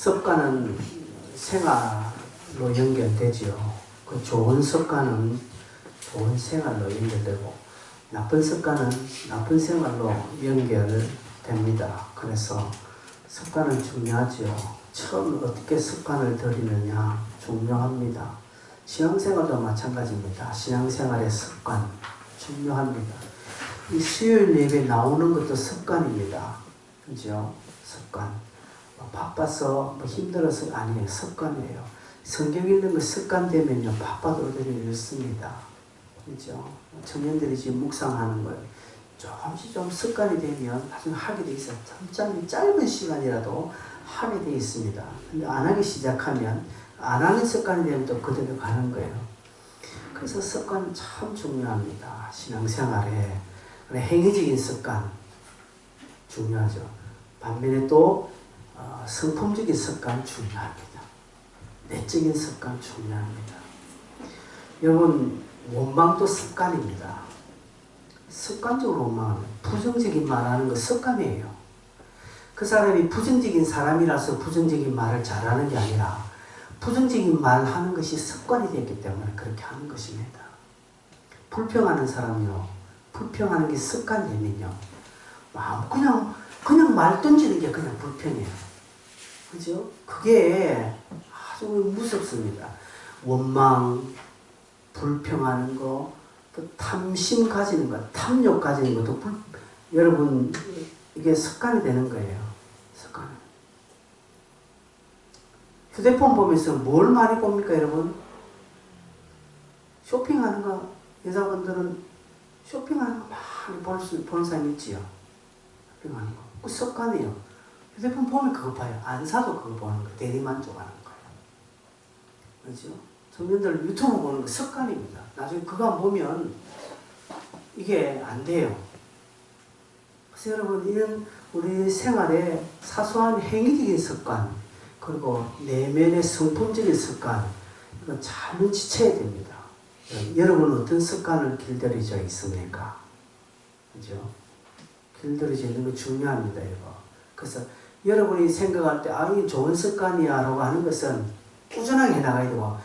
습관은 생활로 연결되지요. 그 좋은 습관은 좋은 생활로 연결되고 나쁜 습관은 나쁜 생활로 연결됩니다. 그래서 습관은 중요하지요. 처음 어떻게 습관을 들이느냐 중요합니다. 신앙생활도 마찬가지입니다. 신앙생활의 습관 중요합니다. 이 수요일 예배 나오는 것도 습관입니다. 그죠? 습관. 바빠서 힘들어서 아니에요. 습관이에요. 성경 읽는 거 습관 되면요 바빠도 어디를 읽습니다. 그죠? 청년들이 지금 묵상하는 거예요. 조금씩 좀 습관이 되면 나중에 하게 돼 있어요. 참 짧은 시간이라도 하게 돼 있습니다. 근데 안 하기 시작하면 안 하는 습관이 되면 또 그대로 가는 거예요. 그래서 습관은 참 중요합니다. 신앙생활에 행위적인 습관 중요하죠. 반면에 또 성품적인 습관 중요합니다. 내적인 습관 중요합니다. 여러분 원망도 습관입니다. 습관적으로 원망하는 부정적인 말하는 거 습관이에요. 그 사람이 부정적인 사람이라서 부정적인 말을 잘하는 게 아니라 부정적인 말 하는 것이 습관이 되었기 때문에 그렇게 하는 것입니다. 불평하는 사람이요. 불평하는 게 습관 되면요. 그냥 말 던지는 게 그냥 불평이에요. 그죠? 그게 아주 무섭습니다. 원망, 불평하는 거, 또 탐심 가지는 거, 탐욕 가지는 것도 여러분 이게 습관이 되는 거예요. 습관. 휴대폰 보면서 뭘 많이 봅니까, 여러분? 쇼핑하는 거, 여자분들은 쇼핑하는 거 많이 보는 사람이 있지요. 쇼핑하는 거. 그 습관이에요. 휴대폰 보면 그거 봐요. 안 사도 그거 보는 거. 대리만족하는 거예요. 그렇죠? 청년들 유튜브 보는 거 습관입니다. 나중에 그거 보면 이게 안 돼요. 그래서 여러분 이런 우리 생활에 사소한 행위적인 습관 그리고 내면의 성품적인 습관 이거 잘 눈치채야 됩니다. 여러분 어떤 습관을 길들여져 있습니까? 그죠? 길들여져 있는 거 중요합니다. 이거. 그래서 여러분이 생각할 때 이게 좋은 습관이야 라고 하는 것은 꾸준하게 해나가야 되고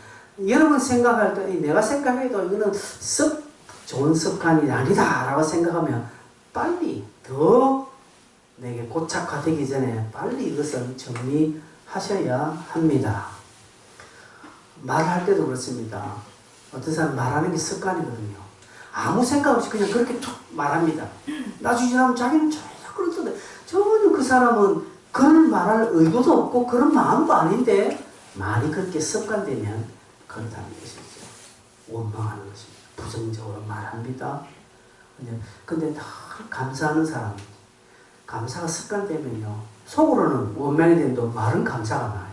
여러분 생각할 때 내가 생각해도 이거는 좋은 습관이 아니다 라고 생각하면 빨리 더 내게 고착화되기 전에 빨리 이것을 정리하셔야 합니다. 말할 때도 그렇습니다. 어떤 사람 말하는 게 습관이거든요. 아무 생각 없이 그냥 그렇게 툭 말합니다. 나중에 지나면 자기는 전혀 그렇던데 전혀 그 사람은 그런 말할 의도도 없고 그런 마음도 아닌데 많이 그렇게 습관되면 그렇다는 것이죠. 원망하는 것입니다. 부정적으로 말합니다. 근데 늘 감사하는 사람, 감사가 습관되면요. 속으로는 원망이 되는데 말은 감사가 나요.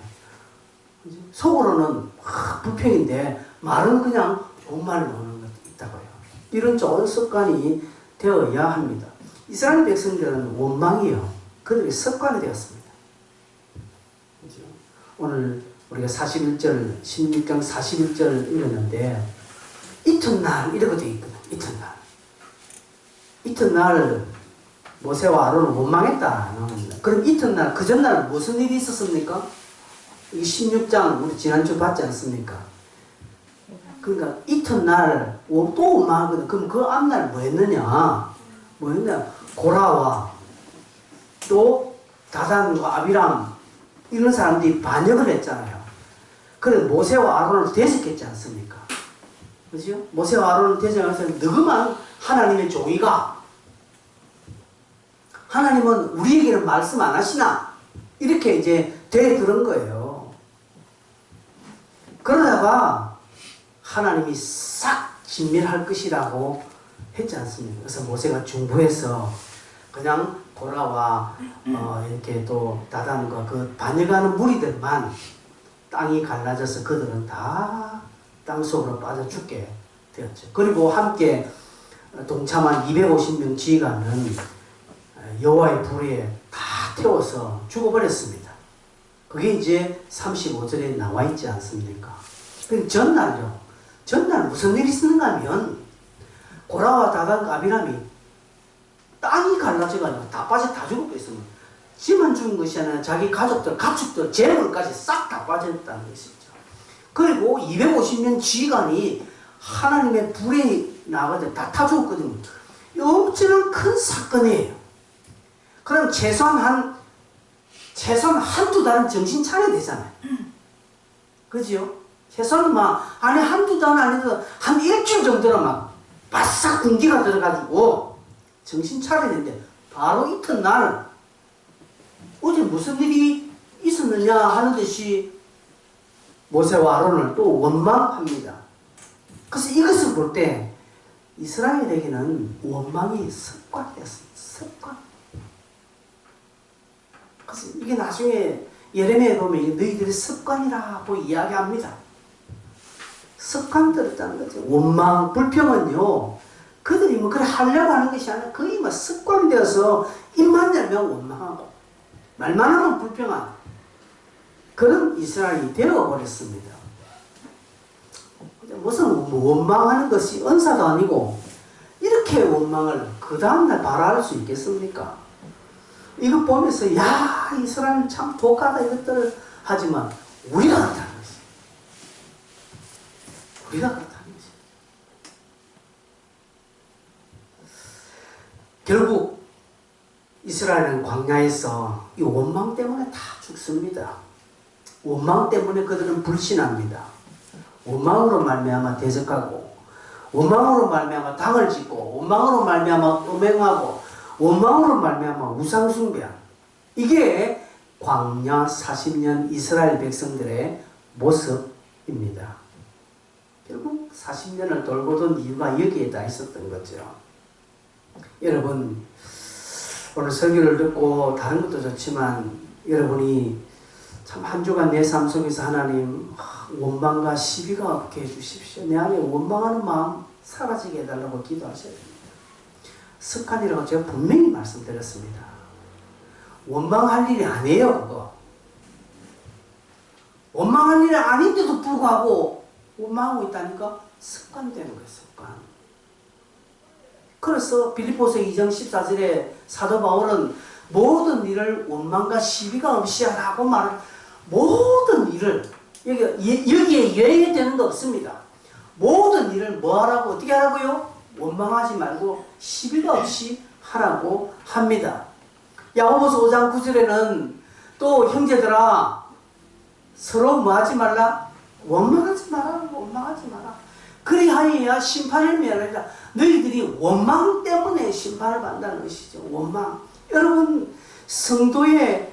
속으로는 불평인데 말은 그냥 좋은 말을 나오는 것도 있다고요. 이런 좋은 습관이 되어야 합니다. 이스라엘 백성들은 원망이요. 그들의 습관이 되었습니다. 그렇죠? 오늘 우리가 41절, 16장 41절 읽었는데 이튿날 이렇게 되어 있거든. 이튿날 모세와 아론은 원망했다. 그럼 이튿날 그 전날 무슨 일이 있었습니까? 이 16장 우리 지난주 봤지 않습니까? 그러니까 이튿날 또 원망하거든. 그럼 그 앞날 뭐 했느냐? 고라와 또 다단과 아비람 이런 사람들이 반역을 했잖아요. 그래 모세와 아론을 대적했지 않습니까? 그죠? 모세와 아론을 대적해서 너그만 하나님의 종이가 하나님은 우리에게는 말씀 안 하시나? 이렇게 이제 되들은 거예요. 그러다가 하나님이 싹 진멸할 것이라고 했지 않습니까? 그래서 모세가 중부에서 그냥 고라와 이렇게 또 다단과 그 반역하는 무리들만 땅이 갈라져서 그들은 다 땅속으로 빠져 죽게 되었죠. 그리고 함께 동참한 250명 지휘관은 여호와의 불에 다 태워서 죽어버렸습니다. 그게 이제 35절에 나와 있지 않습니까? 전날요. 전날 무슨 일이 있었는가 하면 고라와 다단과 아비람이 땅이 갈라져가지고 다 빠져 다 죽어버렸습니다. 지만 죽은 것이 아니라 자기 가족들, 가축들, 재물까지 싹 다 빠졌다는 것이죠. 그리고 250년 지간이 하나님의 불에 나가서 다 타죽었거든요. 엄청난 큰 사건이에요. 그럼 최소한 한두 달은 정신 차려야 되잖아요. 그죠? 최소한 아니 한두 달은 아니도 한 일주일 정도는 바싹 군기가 들어가지고 정신 차려야 되는데 바로 이튿날 어제 무슨 일이 있었느냐 하는 듯이 모세와 아론을 또 원망합니다. 그래서 이것을 볼 때 이스라엘에게는 원망이 습관이었습니다. 습관. 그래서 이게 나중에 예레미야에 보면 너희들의 습관이라고 이야기합니다. 습관 들었다는 거죠. 원망, 불평은요, 그들이 그래 하려고 하는 것이 아니라 거의 습관이 되어서 입만 열면 원망하고 말만 하면 불평한 그런 이스라엘이 되어버렸습니다. 무슨 원망하는 것이 은사도 아니고 이렇게 원망을 그 다음날 바라할 수 있겠습니까? 이거 보면서 야 이스라엘 참 독하다 이것들을 하지만 우리가 그렇다는 것이 우리가 그렇다는 것이 결국 이스라엘은 광야에서 이 원망 때문에 다 죽습니다. 원망 때문에 그들은 불신합니다. 원망으로 말미암아 대적하고 원망으로 말미암아 당을 짓고 원망으로 말미암아 음행하고 원망으로 말미암아 우상숭배. 이게 광야 40년 이스라엘 백성들의 모습입니다. 결국 40년을 돌고 돈 이유가 여기에 다 있었던 거죠. 여러분 오늘 설교를 듣고 다른 것도 좋지만 여러분이 참 한 주간 내 삶 속에서 하나님 원망과 시비가 없게 해주십시오. 내 안에 원망하는 마음 사라지게 해달라고 기도하셔야 됩니다. 습관이라고 제가 분명히 말씀드렸습니다. 원망할 일이 아니에요. 그거. 원망할 일이 아닌데도 불구하고 원망하고 있다니까 습관되는 거예요. 습관. 그래서 빌립보서 2장 14절에 사도 바울은 모든 일을 원망과 시비가 없이 하라고 말을 모든 일을 여기에 예외되는 거 없습니다. 모든 일을 뭐 하라고 어떻게 하라고요? 원망하지 말고 시비가 없이 하라고 합니다. 야고보서 5장 9절에는 또 형제들아 서로 뭐 하지 말라? 원망하지 마라. 원망하지 마라. 그리하여야 심판을 면하리라. 너희들이 원망 때문에 심판을 받는다는 것이죠. 원망. 여러분 성도의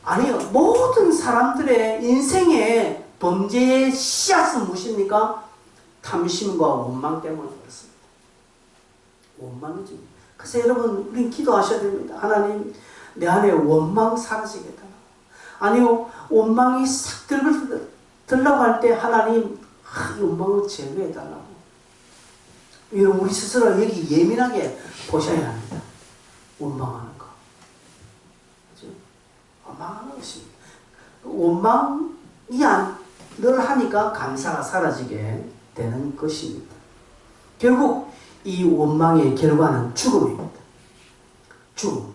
아니요 모든 사람들의 인생의 범죄의 씨앗은 무엇입니까? 탐심과 원망 때문에 그렇습니다. 원망이죠. 그래서 여러분 우리는 기도하셔야 됩니다. 하나님 내 안에 원망 사라지게 해달라고. 아니요 원망이 싹 들라고 할 때 하나님 이 원망을 제거해 달라고. 여러분 우리 스스로 여기 예민하게 보셔야 합니다. 원망하는 거. 그렇죠? 원망하는 것입니다. 원망이 늘 하니까 감사가 사라지게 되는 것입니다. 결국 이 원망의 결과는 죽음입니다. 죽음.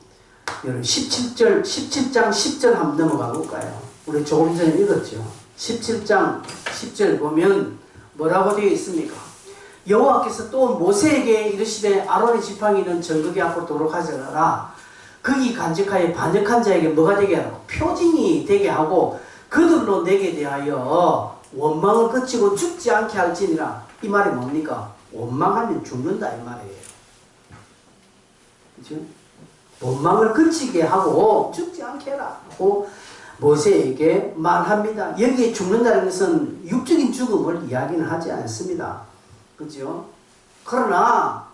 여러분 17장 10절 한번 넘어가 볼까요? 우리 조금 전에 읽었죠. 17장 10절 보면 뭐라고 되어 있습니까? 여호와께서 또 모세에게 이르시되 아론의 지팡이 있는 정극이 앞으로 도록 하시라. 극이 간직하여 반역한 자에게 뭐가 되게 하라고? 표징이 되게 하고 그들로 내게 대하여 원망을 그치고 죽지 않게 할지니라. 이 말이 뭡니까? 원망하면 죽는다 이 말이에요. 그렇죠? 원망을 그치게 하고 죽지 않게 해라 하고 모세에게 말합니다. 여기에 죽는다는 것은 육적인 죽음을 이야기는 하지 않습니다. 그렇죠? 그러나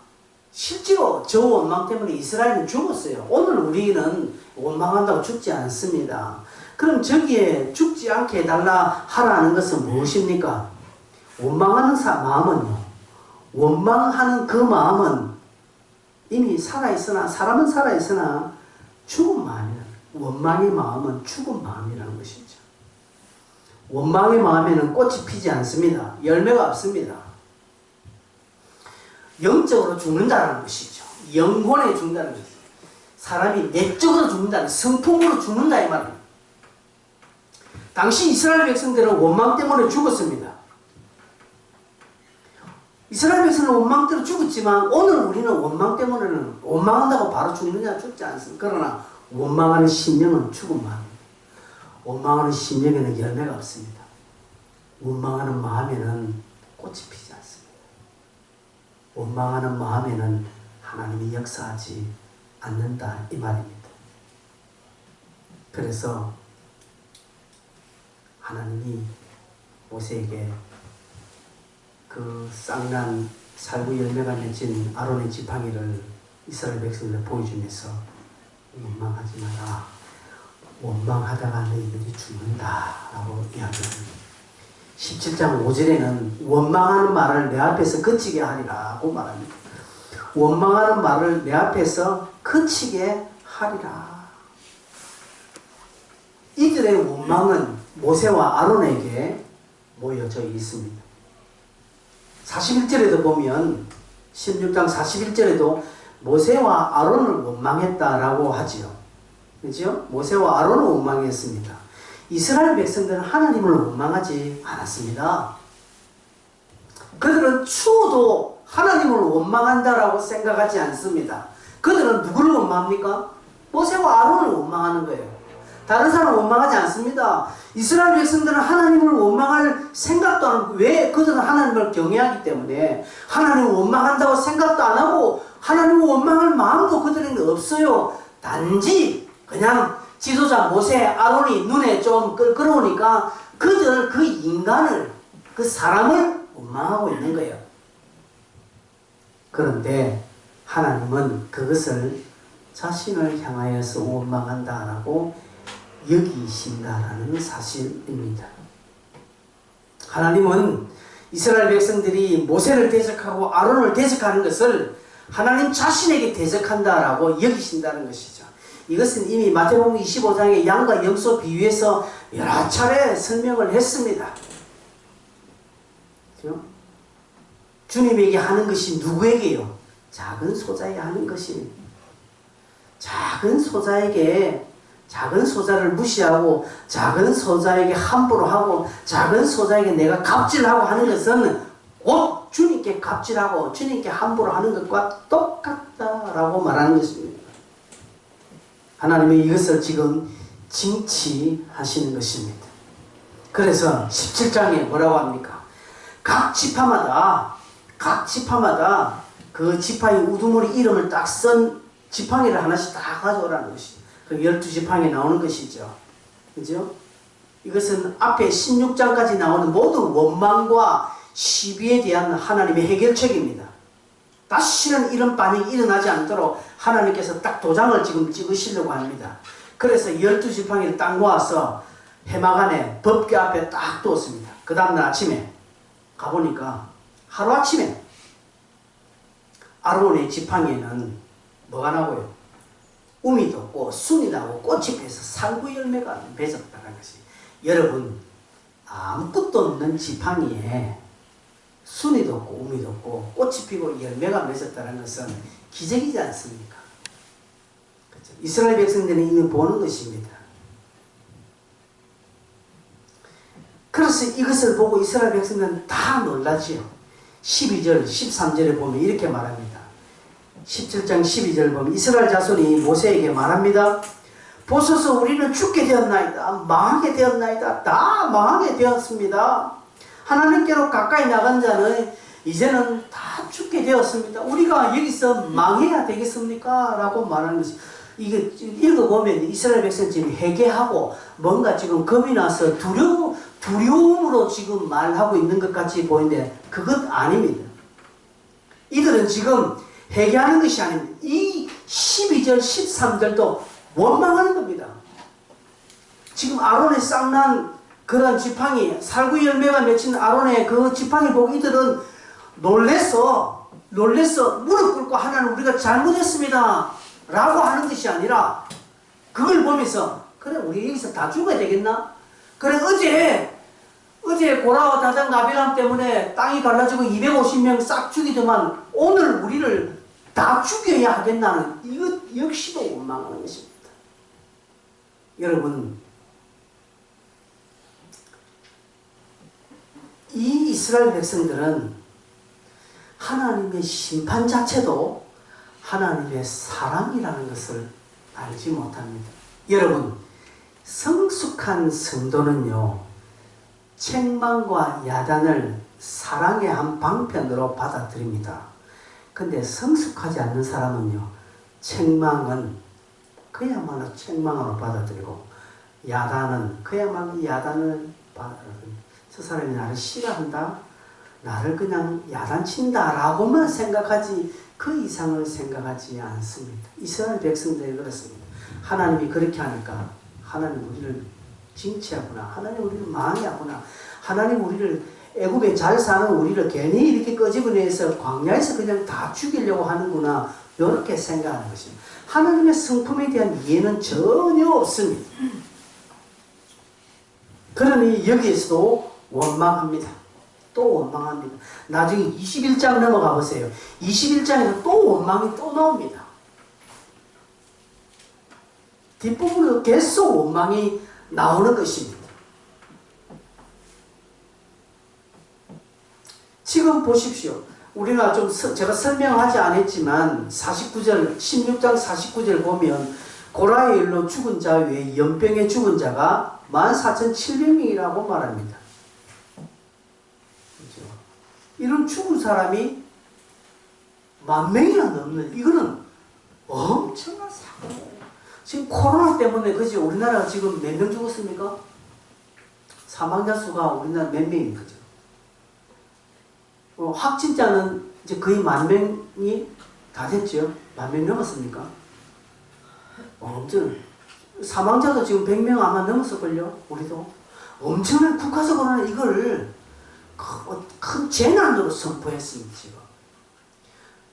실제로 저 원망 때문에 이스라엘은 죽었어요. 오늘 우리는 원망한다고 죽지 않습니다. 그럼 저기에 죽지 않게 해달라 하라는 것은 무엇입니까? 원망하는 마음은요. 원망하는 그 마음은 이미 살아있으나 사람은 살아있으나 죽은 마음이라는 원망의 마음은 죽은 마음이라는 것이죠. 원망의 마음에는 꽃이 피지 않습니다. 열매가 없습니다. 영적으로 죽는다는 것이죠. 영혼에 죽는다는 것이죠. 사람이 내적으로 죽는다, 성품으로 죽는다 이 말입니다. 당시 이스라엘 백성들은 원망 때문에 죽었습니다. 이스라엘 백성은 원망 때문에 죽었지만 오늘 우리는 원망 때문에는 원망한다고 바로 죽느냐 죽지 않습니다. 그러나 원망하는 심령은 죽음만 합니다. 원망하는 심령에는 열매가 없습니다. 원망하는 마음에는 꽃이 피지 않습니다. 원망하는 마음에는 하나님이 역사하지 않는다 이 말입니다. 그래서 하나님이 모세에게 그 쌍난 살구 열매가 맺힌 아론의 지팡이를 이스라엘 백성들에 보여주면서 원망하지 마라. 원망하다가 너희들이 죽는다 라고 이야기합니다. 17장 5절에는 원망하는 말을 내 앞에서 그치게 하리라고 말합니다. 원망하는 말을 내 앞에서 그치게 하리라. 이들의 원망은 모세와 아론에게 모여져 있습니다. 41절에도 보면 16장 41절에도 모세와 아론을 원망했다라고 하지요. 그렇죠? 모세와 아론을 원망했습니다. 이스라엘 백성들은 하나님을 원망하지 않았습니다. 그들은 추워도 하나님을 원망한다라고 생각하지 않습니다. 그들은 누구를 원망합니까? 모세와 아론을 원망하는 거예요. 다른 사람을 원망하지 않습니다. 이스라엘 백성들은 하나님을 원망할 생각도 안 하고, 왜? 그들은 하나님을 경외하기 때문에 하나님을 원망한다고 생각도 안 하고 하나님을 원망할 마음도 그들에게 없어요. 단지 그냥 지도자 모세, 아론이 눈에 좀 끌어오니까 그들 그 인간을, 그 사람을 원망하고 있는 거예요. 그런데 하나님은 그것을 자신을 향하여서 원망한다라고 여기신다라는 사실입니다. 하나님은 이스라엘 백성들이 모세를 대적하고 아론을 대적하는 것을 하나님 자신에게 대적한다라고 여기신다는 것이죠. 이것은 이미 마태복음 25장의 양과 염소 비유에서 여러 차례 설명을 했습니다. 그렇죠? 주님에게 하는 것이 누구에게요? 작은 소자에 하는 것입니다. 작은 소자에게, 작은 소자를 무시하고 작은 소자에게 함부로 하고 작은 소자에게 내가 갑질하고 하는 것은 곧 주님께 갑질하고 주님께 함부로 하는 것과 똑같다라고 말하는 것입니다. 하나님은 이것을 지금 징치하시는 것입니다. 그래서 17장에 뭐라고 합니까? 각 지파마다 그 지파의 우두머리 이름을 딱 쓴 지팡이를 하나씩 다 가져오라는 것이죠. 그 12지팡이 나오는 것이죠. 그죠? 이것은 앞에 16장까지 나오는 모든 원망과 시비에 대한 하나님의 해결책입니다. 다시는 이런 반응이 일어나지 않도록 하나님께서 딱 도장을 지금 찍으시려고 합니다. 그래서 12지팡이를 딱 모아서 해막 안에 법궤 앞에 딱 두었습니다. 그 다음날 아침에 가보니까 하루아침에 아론의 지팡이에는 뭐가 나고요? 우미 돋고 순이 나고 꽃이 피어서 살구 열매가 맺었다는 것이, 여러분 아무것도 없는 지팡이에 순이 돋고 우미 돋고 꽃이 피고 열매가 맺었다는 것은 기적이지 않습니까? 그렇죠? 이스라엘 백성들은 이미 보는 것입니다. 그래서 이것을 보고 이스라엘 백성들은 다 놀라지요. 12절 13절에 보면 이렇게 말합니다. 17장 12절 보면 이스라엘 자손이 모세에게 말합니다. 보소서, 우리는 죽게 되었나이다. 망하게 되었나이다. 다 망하게 되었습니다. 하나님께로 가까이 나간 자는 이제는 다 죽게 되었습니다. 우리가 여기서 망해야 되겠습니까? 라고 말하는 것이, 이게 읽어보면 이스라엘 백성 지금 회개하고 뭔가 지금 겁이 나서 두려움으로 지금 말하고 있는 것 같이 보이는데 그것 아닙니다. 이들은 지금 회개하는 것이 아닙니다. 이 12절 13절도 원망하는 겁니다. 지금 아론의 쌍난 그런 지팡이, 살구 열매가 맺힌 아론의 그 지팡이 보고 이들은 놀래서 무릎 꿇고 하나님 우리가 잘못했습니다 라고 하는 것이 아니라 그걸 보면서 그래 우리 여기서 다 죽어야 되겠나? 그래 어제 고라와 다장 나비람 때문에 땅이 갈라지고 250명 싹 죽이더만 오늘 우리를 다 죽여야 하겠나는 이것 역시도 원망하는 것입니다. 여러분, 이 이스라엘 백성들은 하나님의 심판 자체도 하나님의 사랑이라는 것을 알지 못합니다. 여러분, 성숙한 성도는요, 책망과 야단을 사랑의 한 방편으로 받아들입니다. 근데 성숙하지 않는 사람은요, 책망은 그야말로 책망으로 받아들이고, 야단은 그야말로 야단을 받아들입니다. 저 사람이 나를 싫어한다? 나를 그냥 야단친다 라고만 생각하지 그 이상을 생각하지 않습니다. 이스라엘 백성들이 그렇습니다. 하나님이 그렇게 하니까 하나님 우리를 징치하구나, 하나님 우리를 망해하구나, 하나님 우리를 애굽에 잘 사는 우리를 괜히 이렇게 끄집어내서 광야에서 그냥 다 죽이려고 하는구나, 이렇게 생각하는 것입니다. 하나님의 성품에 대한 이해는 전혀 없습니다. 그러니 여기에서도 원망합니다. 또 원망합니다. 나중에 21장 넘어가 보세요. 21장에서 또 원망이 또 나옵니다. 뒷부분으로 계속 원망이 나오는 것입니다. 지금 보십시오. 우리가 좀 제가 설명하지 않았지만 49절, 16장 49절 보면 고라의 일로 죽은 자 외에 연병에 죽은 자가 14,700명이라고 말합니다. 그렇죠? 이런 죽은 사람이 10,000명이나 넘는, 이거는 엄청난 사고예요. 지금 코로나 때문에, 그지? 우리나라가 지금 몇 명 죽었습니까? 사망자 수가 우리나라 몇 명입니까? 확진자는 이제 거의 10,000명이 다 됐죠? 10,000명 넘었습니까? 엄청, 사망자도 지금 100명 아마 넘었을걸요? 우리도. 엄청난 국가적으로는 이걸 큰 재난으로 선포했습니다, 지금.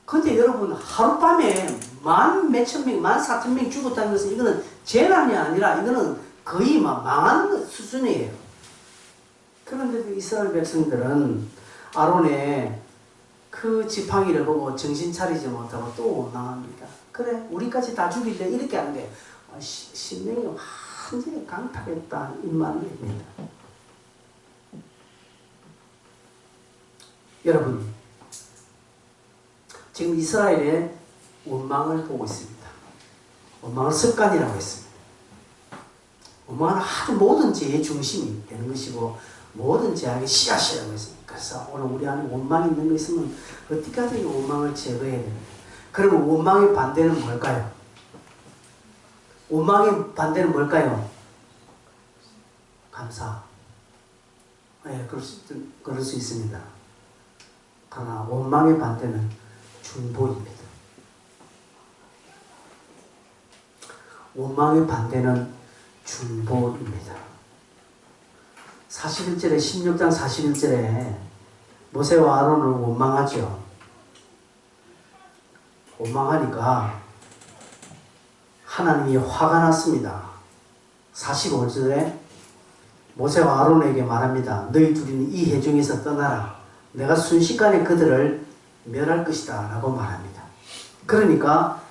근데 여러분, 하룻밤에 몇천 명, 14,000명 죽었다는 것은 이거는 재난이 아니라 이거는 거의 막 망하는 수준이에요. 그런데도 이스라엘 백성들은 아론의 그 지팡이를 보고 정신 차리지 못하고 또 원망합니다. 그래, 우리까지 다 죽일래? 이렇게 하는데 심령이 완전히 강탈했다, 이 말입니다. 여러분, 지금 이스라엘의 원망을 보고 있습니다. 원망을 습관이라고 했습니다. 원망은 아주 모든 죄의 중심이 되는 것이고 모든 죄악의 씨앗이라고 했습니다. 그래서 오늘 우리 안에 원망이 있는 거 있으면 어떻게 하든 원망을 제거해야 됩니다. 그러면 원망의 반대는 뭘까요? 원망의 반대는 뭘까요? 감사. 네, 그럴 수 있습니다. 그러나 원망의 반대는 중보입니다. 원망의 반대는 중보입니다. 41절에 16장 41절에 모세와 아론을 원망하죠. 원망하니까 하나님이 화가 났습니다. 45절에 모세와 아론에게 말합니다. 너희 둘이는 이 회중에서 떠나라. 내가 순식간에 그들을 멸할 것이다 라고 말합니다. 그러니까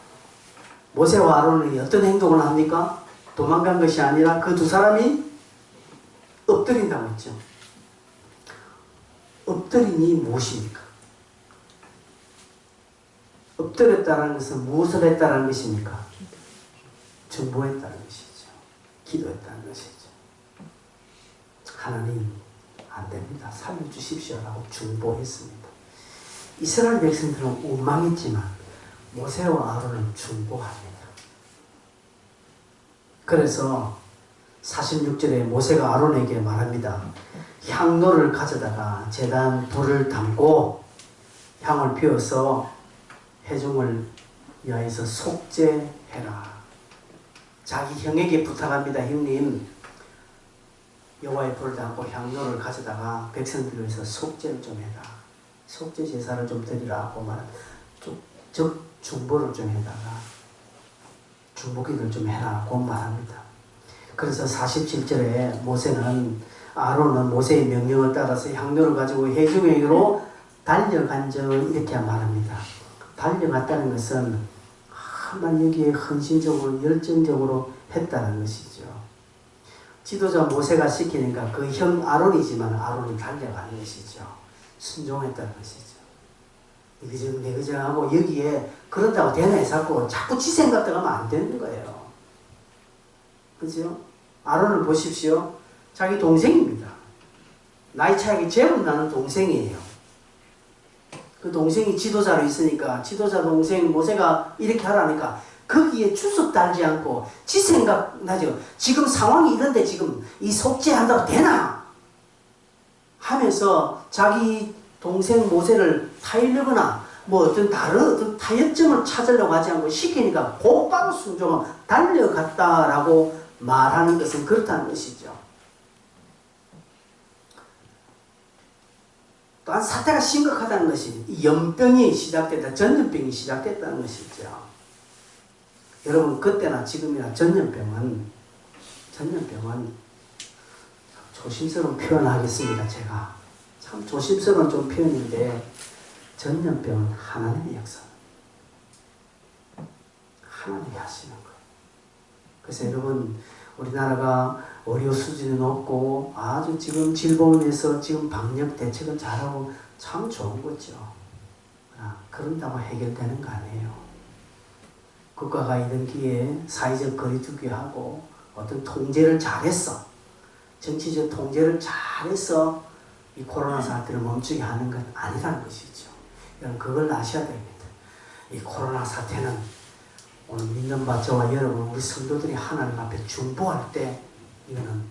모세와 아론이 어떤 행동을 합니까? 도망간 것이 아니라 그 두 사람이 엎드린다고 했죠. 엎드림이 무엇입니까? 엎드렸다는 것은 무엇을 했다는 것입니까? 중보했다는 것이죠. 기도했다는 것이죠. 하나님, 안 됩니다. 살려주십시오라고 중보했습니다. 이스라엘 백성들은 원망했지만 모세와 아론은 중보합니다. 그래서 46절에 모세가 아론에게 말합니다. 향로를 가져다가 제단 불을 담고 향을 피워서 회중을 위하여서 속죄해라. 자기 형에게 부탁합니다. 형님, 여호와의 불을 담고 향로를 가져다가 백성들을 위해서 속죄를 좀 해라. 속죄 제사를 좀 드리라고 말합니다. 즉 중보를 좀 해다가 중보기도를 좀 해라고 말합니다. 그래서 47절에 아론은 모세의 명령을 따라서 향로를 가지고 회중에게로 달려간 적 이렇게 말합니다. 달려갔다는 것은 만 여기에 헌신적으로 열정적으로 했다는 것이죠. 지도자 모세가 시키니까 그 형 아론이지만 아론이 달려가는 것이죠. 순종했다는 것이죠. 이거저거 내거저 하고 여기에 그런다고 되네 자꾸 지 생각대로 하면 안 되는 거예요. 그죠? 아론을 보십시오. 자기 동생입니다. 나이 차이가 제법 나는 동생이에요. 그 동생이 지도자로 있으니까 지도자 동생 모세가 이렇게 하라니까 거기에 주눅 달지 않고 지 생각나죠. 지금 상황이 이런데 지금 이 속죄한다고 되나? 하면서 자기 동생 모세를 타이르거나 뭐 어떤 다른 어떤 타협점을 찾으려고 하지 않고 시키니까 곧바로 순종하고 달려갔다라고 말하는 것은 그렇다는 것이죠. 또한 사태가 심각하다는 것이 연병이 시작됐다. 전염병이 시작됐다는 것이죠. 여러분 그때나 지금이나 전염병은 조심스러운 표현하겠습니다. 제가 참 조심스러운 좀 표현인데 전염병은 하나님의 역사, 하나님이 하시는 거예요. 그래서 여러분 우리나라가 의료 수준이 높고 아주 지금 질병에서 지금 방역 대책은 잘하고 참 좋은 거죠. 그런다고 해결되는 거 아니에요. 국가가 이런 기회에 사회적 거리두기 하고 어떤 통제를 잘했어. 정치적 통제를 잘해서 이 코로나 사태를 멈추게 하는 건 아니라는 것이죠. 여러분 그걸 아셔야 됩니다. 이 코로나 사태는 오늘 믿는 바 저와 여러분 우리 성도들이 하나님 앞에 중보할 때 이거는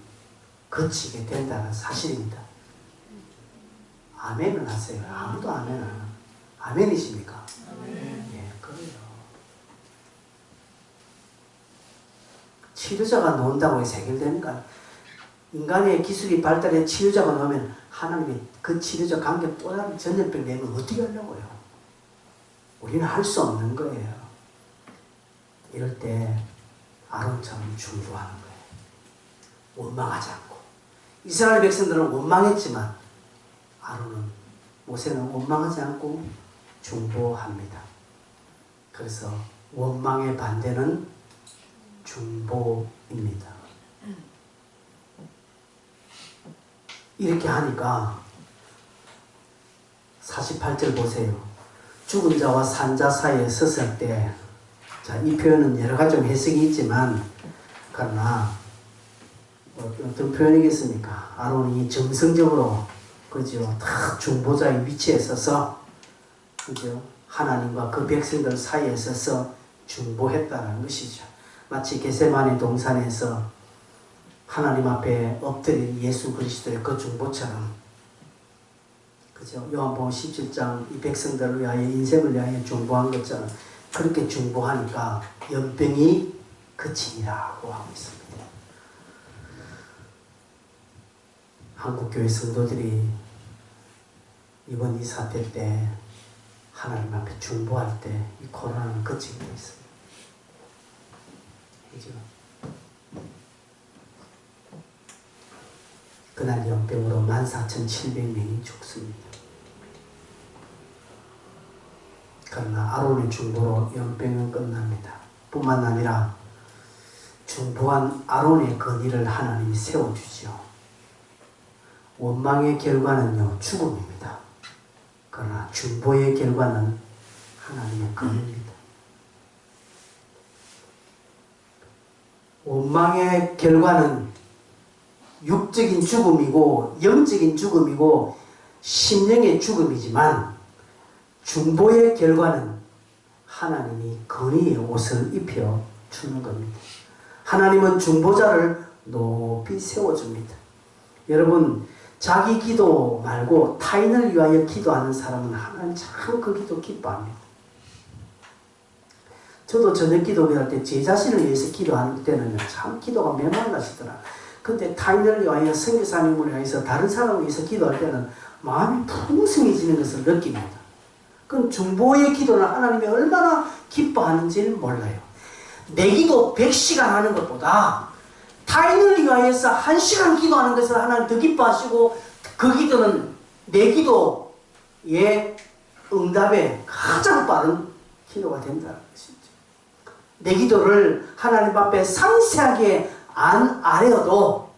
거치게 된다는 사실입니다. 아멘은 하세요. 아무도 아멘 안 하나? 아멘이십니까? 아멘. 예, 그래요. 치료자가 놓는다고 해서 해결되는가? 인간의 기술이 발달해 치료자가 놓으면 하나님이 그 치료자 관계 또 다른 전염병 내면 어떻게 하려고요? 우리는 할 수 없는 거예요. 이럴 때 아론처럼 중보하는 거예요. 원망하지 않고. 이스라엘 백성들은 원망했지만 아론은 모세는 원망하지 않고 중보합니다. 그래서 원망의 반대는 중보입니다. 이렇게 하니까 48절 보세요. 죽은 자와 산 자 사이에 섰을 때, 자, 이 표현은 여러 가지 해석이 있지만 그러나 어떤 표현이겠습니까? 아론이 정성적으로 그죠? 딱 중보자의 위치에 서서 그죠? 하나님과 그 백성들 사이에 서서 중보했다는 것이죠. 마치 겟세마네 동산에서 하나님 앞에 엎드린 예수 그리스도의 그 중보처럼 그죠? 요한복음 17장 이 백성들을 위하여 인생을 위하여 중보한 것처럼 그렇게 중보하니까 연병이 그치니라고 하고 있습니다. 한국교회 성도들이 이번 이 사태 때 하나님 앞에 중보할 때 이 코로나는 그치게 되어 있습니다. 그죠? 그날 연병으로 14,700명이 죽습니다. 그러나 아론의 중보로 연병은 끝납니다. 뿐만 아니라 중보한 아론의 건의를 하나님이 세워주죠. 원망의 결과는요, 죽음입니다. 그러나 중보의 결과는 하나님의 건의입니다. 원망의 결과는 육적인 죽음이고 영적인 죽음이고 심령의 죽음이지만 중보의 결과는 하나님이 건의의 옷을 입혀 주는 겁니다. 하나님은 중보자를 높이 세워줍니다. 여러분 자기 기도 말고 타인을 위하여 기도하는 사람은 하나님 참 그 기도 기뻐합니다. 저도 저녁 기도할 때 제 자신을 위해서 기도하는 때는 참 기도가 메말라지더라. 근데 타인을 위하여 선교사님을 위해서 다른 사람을 위해서 기도할 때는 마음이 풍성해지는 것을 느낍니다. 그럼 중보의 기도는 하나님이 얼마나 기뻐하는지는 몰라요. 내 기도 100시간 하는 것보다 타인을 위하여서 1시간 기도하는 것을 하나님 더 기뻐하시고 그 기도는 내 기도의 응답에 가장 빠른 기도가 된다는 것이죠. 내 기도를 하나님 앞에 상세하게 안 아뢰어도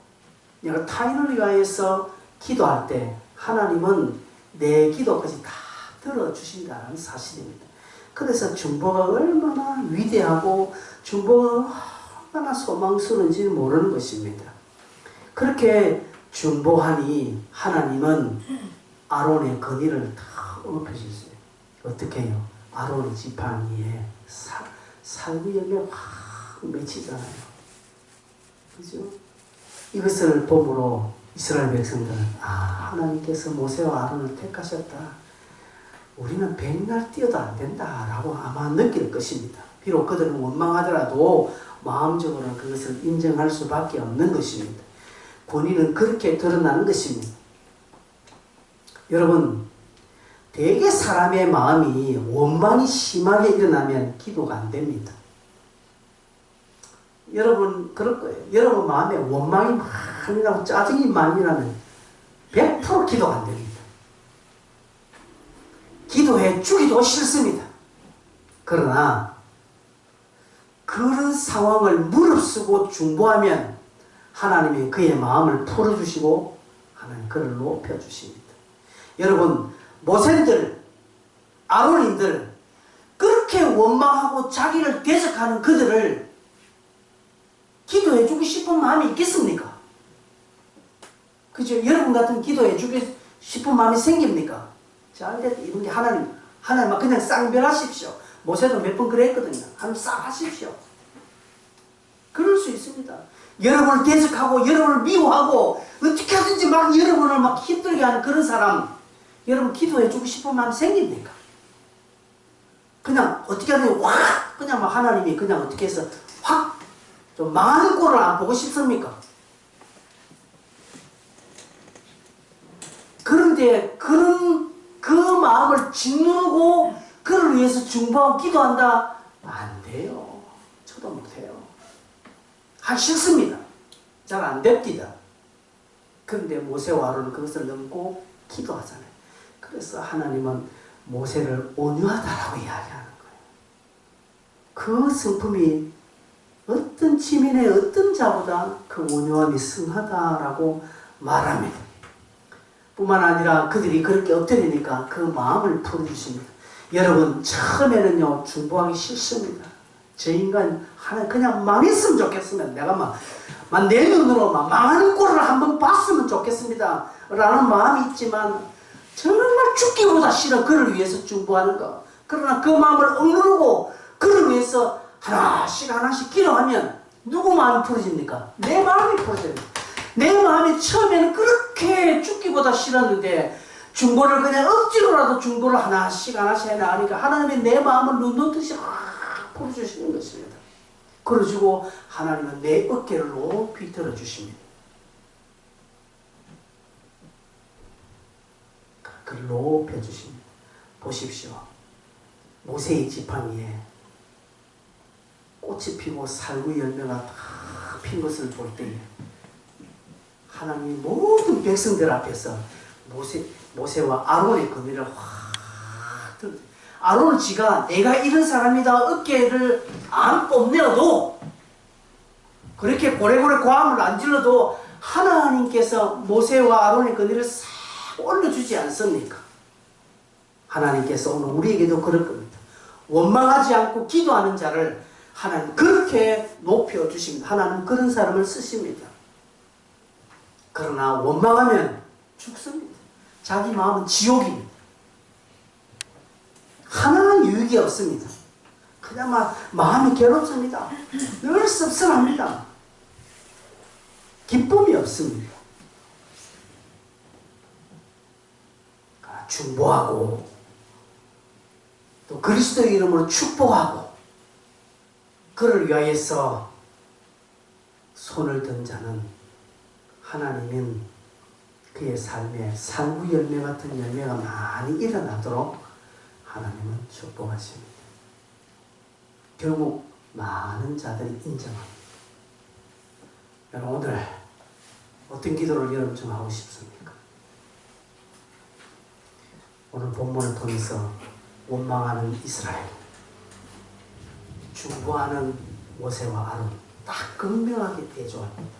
내가 타인을 위하여서 기도할 때 하나님은 내 기도까지 다 들어주신다는 사실입니다. 그래서 중보가 얼마나 위대하고 중보가 얼마나 소망스러운지 모르는 것입니다. 그렇게 중보하니 하나님은 아론의 건의를 다 언급해주셨어요. 어떻게 해요? 아론의 지팡 위에 살구 열매 확 맺히잖아요. 그죠? 이것을 보므로 이스라엘 백성들은 하나님께서 모세와 아론을 택하셨다. 우리는 백날 뛰어도 안 된다라고 아마 느낄 것입니다. 비록 그들은 원망하더라도 마음적으로는 그것을 인정할 수밖에 없는 것입니다. 권위는 그렇게 드러나는 것입니다. 여러분, 대개 사람의 마음이 원망이 심하게 일어나면 기도가 안 됩니다. 여러분 그럴 거예요. 여러분 마음에 원망이 많이 나고 짜증이 많이 나면 100% 기도가 안 됩니다. 기도해 주기도 싫습니다. 그러나 그런 상황을 무릅쓰고 중보하면 하나님이 그의 마음을 풀어주시고 하나님 그를 높여주십니다. 여러분 모세들, 아론인들 그렇게 원망하고 자기를 대적하는 그들을 기도해주고 싶은 마음이 있겠습니까? 그죠? 여러분 같은 기도해주고 싶은 마음이 생깁니까? 자, 이런 게 하나님 그냥 쌍별하십시오. 모세도 몇 번 그랬거든요. 하나님 싹 하십시오. 그럴 수 있습니다. 여러분을 대적하고 여러분을 미워하고 어떻게 하든지 막 여러분을 막 힘들게 하는 그런 사람, 여러분 기도해주고 싶은 마음이 생깁니까? 그냥 어떻게 하든지 확 그냥 막 하나님이 그냥 어떻게 해서 확 좀 망하는 꼴을 안 보고 싶습니까? 그런데 그 마음을 짓누르고 그를 위해서 중보하고 기도한다? 안 돼요. 저도 못해요. 하기 싫습니다. 잘 안 됩니다. 그런데 모세와 아론은 그것을 넘고 기도하잖아요. 그래서 하나님은 모세를 온유하다라고 이야기하는 거예요. 그 성품이 어떤 지민의 어떤 자보다 그 온유함이 승하다라고 말합니다. 뿐만 아니라 그들이 그렇게 엎드리니까 그 마음을 풀어주십니다. 여러분 처음에는요 중보하기 싫습니다. 저 인간 하나 그냥 망했으면 좋겠으면 내가 막 내 눈으로 막 망하는 꼴을 한번 봤으면 좋겠습니다 라는 마음이 있지만 정말 죽기보다 싫어 그를 위해서 중보하는 거. 그러나 그 마음을 억누르고 그를 위해서 하나씩 기도하면 누구 마음이 풀어집니까? 내 마음이 풀어져요. 내 마음이 처음에는 그렇게 죽기보다 싫었는데 중보를 그냥 억지로라도 중보를 하나씩 해나가니까 하나님이 내 마음을 눈 놓듯이 풀어주시는 것입니다. 그러시고 하나님은 내 어깨를 높이 들어주십니다. 그를 높여주십니다. 보십시오. 모세의 지팡 위에 꽃이 피고 살구 열매가 다 핀 것을 볼 때에 하나님이 모든 백성들 앞에서 모세와 아론의 건의를 확 들어. 아론은 지가 내가 이런 사람이다 어깨를 안 뽐내어도 그렇게 고래고래 고함을 안 질러도 하나님께서 모세와 아론의 건의를 싹 올려주지 않습니까? 하나님께서 오늘 우리에게도 그럴 겁니다. 원망하지 않고 기도하는 자를 하나님 그렇게 높여주십니다. 하나님 그런 사람을 쓰십니다. 그러나 원망하면 죽습니다. 자기 마음은 지옥입니다. 하나는 유익이 없습니다. 그냥 마음이 괴롭습니다. 늘 씁쓸합니다. 기쁨이 없습니다. 중보하고 또 그리스도의 이름으로 축복하고 그를 위하여서 손을 든 자는 하나님은 그의 삶에 살구 열매 같은 열매가 많이 일어나도록 하나님은 축복하십니다. 결국 많은 자들이 인정합니다. 여러분 오늘 어떤 기도를 여러분 좀 하고 싶습니까? 오늘 본문을 통해서 원망하는 이스라엘 중보하는 모세와 아론 딱 극명하게 대조합니다.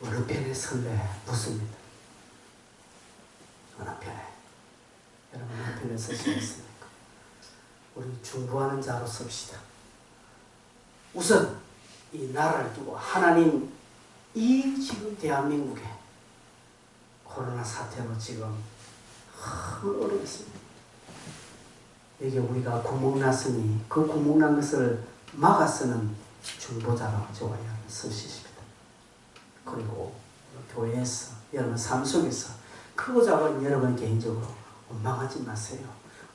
어느 편에 설레 묻습니다. 어느 편에? 여러분 어느 편에 서시겠습니까? 우리 중보하는 자로 섭시다. 우선 이 나라를 두고 하나님 이 지금 대한민국에 코로나 사태로 지금 너무 어렵습니다. 여기 우리가 구멍 났으니 그 구멍 난 것을 막아 쓰는 중보자로 저와 서시십니다. 그리고 교회에서 여러분 삶 속에서 크고 작은 여러분 개인적으로 원망하지 마세요.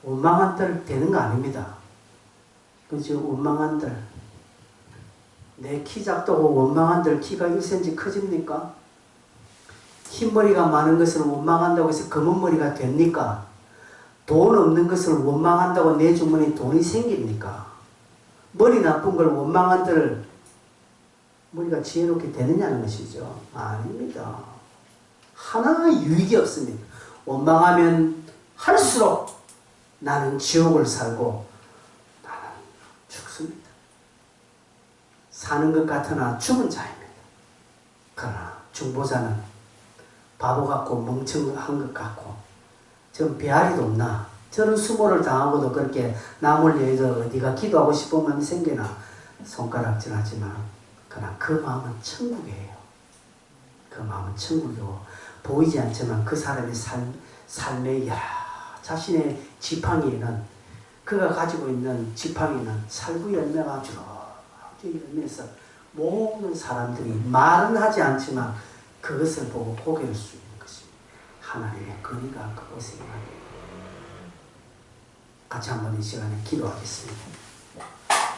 원망한들 되는 거 아닙니다. 그죠? 원망한들 내 키 작다고 원망한들 키가 1cm 커집니까? 흰머리가 많은 것을 원망한다고 해서 검은 머리가 됩니까? 돈 없는 것을 원망한다고 내 주머니에 돈이 생깁니까? 머리 나쁜 걸 원망한들 머리가 지혜롭게 되느냐는 것이죠. 아닙니다. 하나 유익이 없습니다. 원망하면 할수록 나는 지옥을 살고 나는 죽습니다. 사는 것 같으나 죽은 자입니다. 그러나 중보자는 바보 같고 멍청한 것 같고 전 배알이도 없나 저는 수모를 당하고도 그렇게 남을 위해서 어디가 기도하고 싶은 마음이 생기나 손가락질하지만 그러나 그 마음은 천국이에요. 그 마음은 천국이고 보이지 않지만 그 사람의 삶의 여러 자신의 지팡이에는 그가 가지고 있는 지팡이는 살구 열매가 주로 열매에서 모든 사람들이 말은 하지 않지만 그것을 보고 고개를 숙이는 것입니다. 하나님의 근위가 그것에 있는 같이 한번 이 시간에 기도하겠습니다.